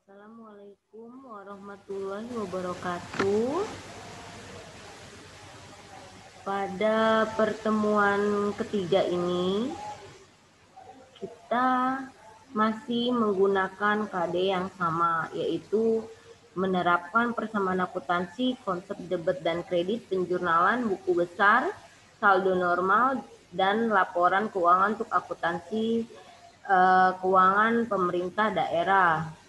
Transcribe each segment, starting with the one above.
Assalamualaikum warahmatullahi wabarakatuh. Pada pertemuan ketiga ini, kita masih menggunakan KD yang sama, yaitu menerapkan persamaan akuntansi, konsep debit dan kredit, penjurnalan, buku besar, saldo normal, dan laporan keuangan untuk akuntansi keuangan pemerintah daerah.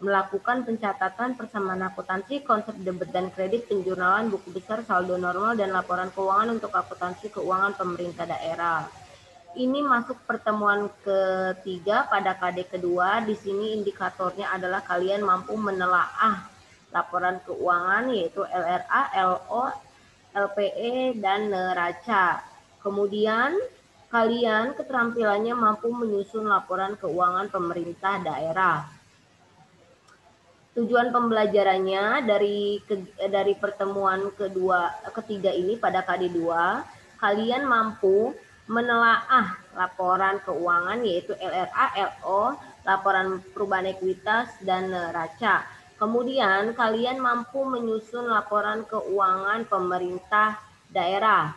Melakukan pencatatan persamaan akuntansi, konsep debit dan kredit, penjurnalan, buku besar, saldo normal, dan laporan keuangan untuk akuntansi keuangan pemerintah daerah. Ini masuk pertemuan ketiga pada KD kedua. Di sini indikatornya adalah kalian mampu menelaah laporan keuangan yaitu LRA, LO, LPE, dan neraca. Kemudian kalian keterampilannya mampu menyusun laporan keuangan pemerintah daerah. Tujuan pembelajarannya dari pertemuan ketiga ini pada KD 2, kalian mampu menelaah laporan keuangan yaitu LRA, LO, laporan perubahan ekuitas, dan neraca. Kemudian kalian mampu menyusun laporan keuangan pemerintah daerah.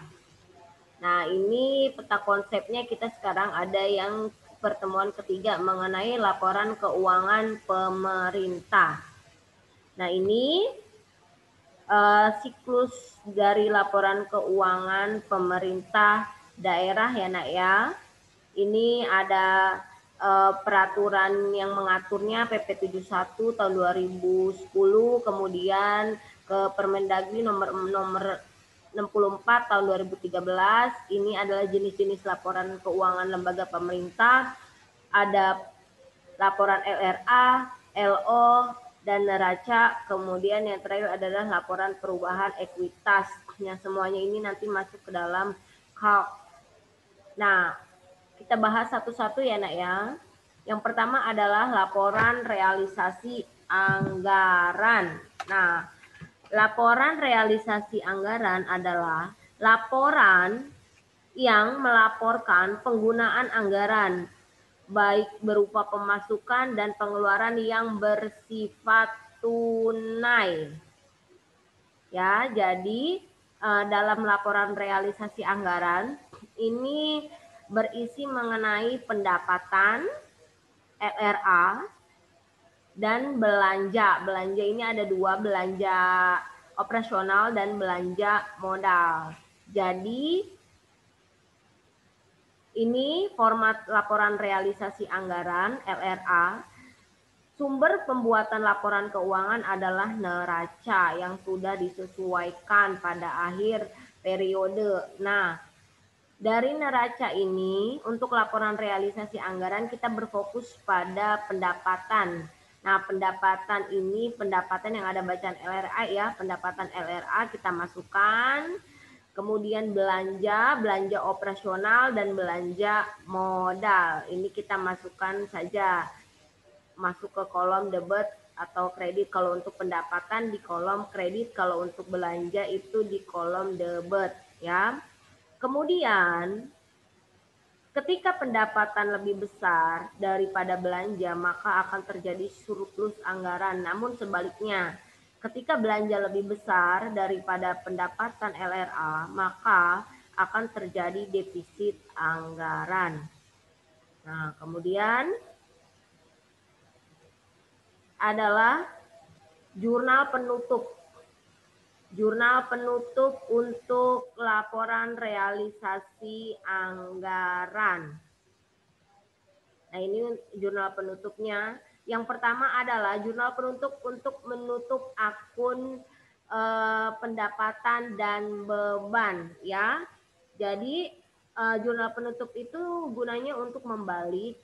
Nah, ini peta konsepnya kita sekarang ada yang pertemuan ketiga mengenai laporan keuangan pemerintah. Nah, ini siklus dari laporan keuangan pemerintah daerah ya nak ya. Ini ada peraturan yang mengaturnya PP 71 tahun 2010, kemudian ke Permendagri nomor 64 tahun 2013. Ini adalah jenis-jenis laporan keuangan lembaga pemerintah. Ada laporan LRA, LO, dan neraca. Kemudian yang terakhir adalah laporan perubahan ekuitas. Yang semuanya ini nanti masuk ke dalam KALK. Nah, kita bahas satu-satu ya nak ya. Yang pertama adalah laporan realisasi anggaran. Nah, laporan realisasi anggaran adalah laporan yang melaporkan penggunaan anggaran, baik berupa pemasukan dan pengeluaran yang bersifat tunai. Ya, jadi dalam laporan realisasi anggaran ini berisi mengenai pendapatan, LRA, dan belanja. Belanja ini ada dua, belanja operasional dan belanja modal. Jadi ini format laporan realisasi anggaran, LRA. Sumber pembuatan laporan keuangan adalah neraca yang sudah disesuaikan pada akhir periode. Nah, dari neraca ini untuk laporan realisasi anggaran kita berfokus pada pendapatan. Nah, pendapatan ini pendapatan yang ada bacaan LRA ya, pendapatan LRA kita masukkan. Kemudian belanja operasional dan belanja modal. Ini kita masukkan saja, masuk ke kolom debit atau kredit kalau untuk pendapatan di kolom kredit, kalau untuk belanja itu di kolom debit ya. Kemudian ketika pendapatan lebih besar daripada belanja, maka akan terjadi surplus anggaran. Namun sebaliknya, ketika belanja lebih besar daripada pendapatan LRA, maka akan terjadi defisit anggaran. Nah, kemudian adalah jurnal penutup. Jurnal penutup untuk laporan realisasi anggaran. Nah, ini jurnal penutupnya. Yang pertama adalah jurnal penutup untuk menutup akun pendapatan dan beban ya. Jadi jurnal penutup itu gunanya untuk membalik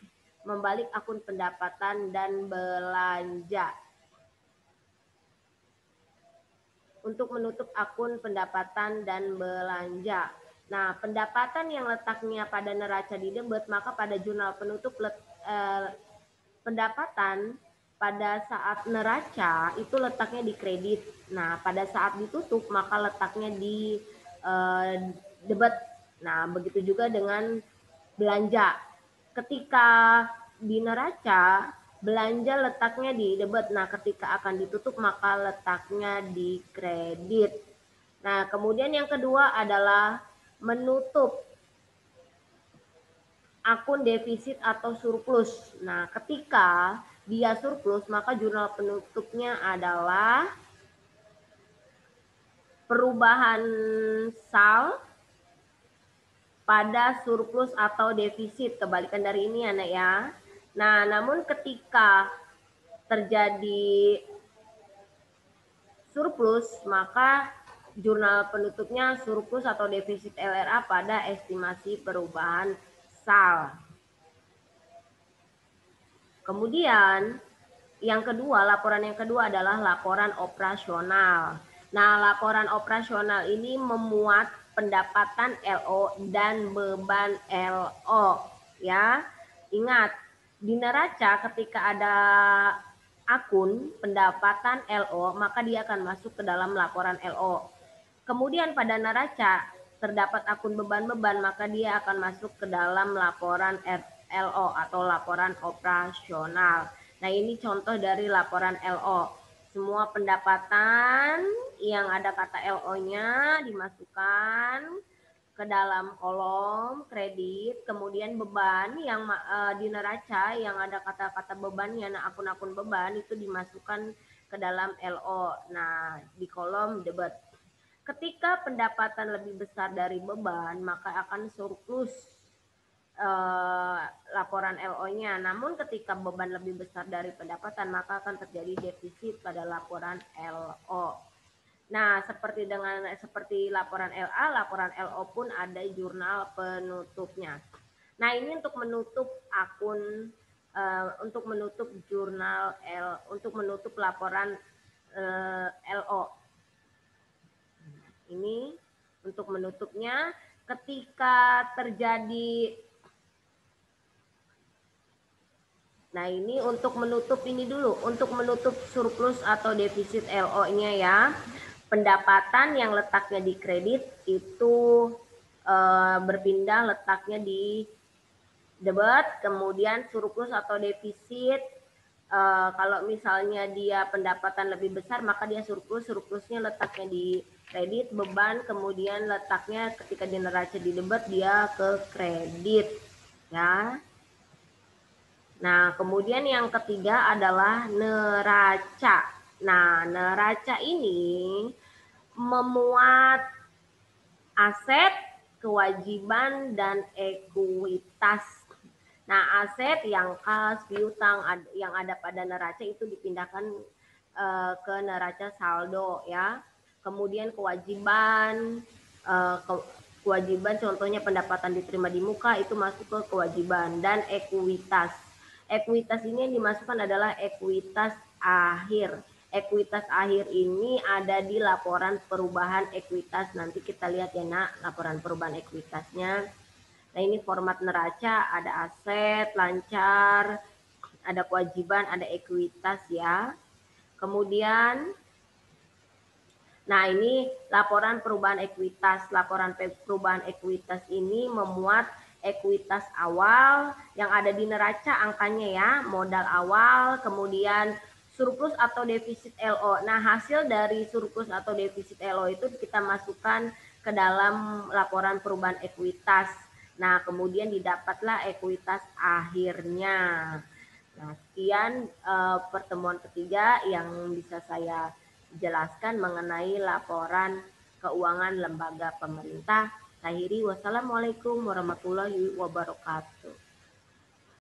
akun pendapatan dan belanja. Untuk menutup akun pendapatan dan belanja. Nah, pendapatan yang letaknya pada neraca di debit, maka pada jurnal penutup pendapatan pada saat neraca itu letaknya di kredit. Nah, pada saat ditutup maka letaknya di debit. Nah, begitu juga dengan belanja. Ketika di neraca Belanja letaknya di debit. Nah, ketika akan ditutup maka letaknya di kredit. Nah, kemudian yang kedua adalah menutup akun defisit atau surplus. Nah, ketika dia surplus, maka jurnal penutupnya adalah perubahan sal pada surplus atau defisit. Kebalikan dari ini anak ya. Nah, namun ketika terjadi surplus, maka jurnal penutupnya surplus atau defisit LRA pada estimasi perubahan sal. Kemudian yang kedua, laporan yang kedua adalah laporan operasional. Nah, laporan operasional ini memuat pendapatan LO dan beban LO, ya. Ingat, di neraca ketika ada akun pendapatan LO, maka dia akan masuk ke dalam laporan LO. Kemudian pada neraca terdapat akun beban-beban, maka dia akan masuk ke dalam laporan LO atau laporan operasional. Nah, ini contoh dari laporan LO. Semua pendapatan yang ada kata LO-nya dimasukkan ke dalam kolom kredit, kemudian beban yang di neraca yang ada kata-kata bebannya, nah akun-akun beban itu dimasukkan ke dalam LO. Nah, di kolom debit. Ketika pendapatan lebih besar dari beban, maka akan surplus laporan LO-nya. Namun ketika beban lebih besar dari pendapatan, maka akan terjadi defisit pada laporan LO. Nah, seperti laporan LA, laporan LO pun ada jurnal penutupnya. Nah, ini untuk menutup akun, untuk menutup jurnal untuk menutup laporan LO. Ini untuk menutupnya ketika terjadi. Nah, ini untuk menutup ini dulu, untuk menutup surplus atau defisit LO-nya ya. Pendapatan yang letaknya di kredit itu berpindah letaknya di debit, kemudian surplus atau defisit kalau misalnya dia pendapatan lebih besar maka dia surplusnya letaknya di kredit, beban kemudian letaknya ketika di neraca di debit dia ke kredit ya. Nah, kemudian yang ketiga adalah neraca. Nah, neraca ini memuat aset, kewajiban, dan ekuitas. Nah, aset yang kas, piutang yang ada pada neraca itu dipindahkan ke neraca saldo ya. Kemudian kewajiban, kewajiban contohnya pendapatan diterima di muka itu masuk ke kewajiban, dan ekuitas. Ekuitas ini yang dimasukkan adalah ekuitas akhir. Ekuitas akhir ini ada di laporan perubahan ekuitas. Nanti kita lihat ya nak, laporan perubahan ekuitasnya. Nah, ini format neraca, ada aset, lancar, ada kewajiban, ada ekuitas ya. Kemudian, nah ini laporan perubahan ekuitas. Laporan perubahan ekuitas ini memuat ekuitas awal yang ada di neraca angkanya ya, modal awal, kemudian surplus atau defisit LO. Nah, hasil dari surplus atau defisit LO itu kita masukkan ke dalam laporan perubahan ekuitas. Nah, kemudian didapatlah ekuitas akhirnya. Nah, sekian pertemuan ketiga yang bisa saya jelaskan mengenai laporan keuangan lembaga pemerintah. Akhiri, wassalamualaikum warahmatullahi wabarakatuh.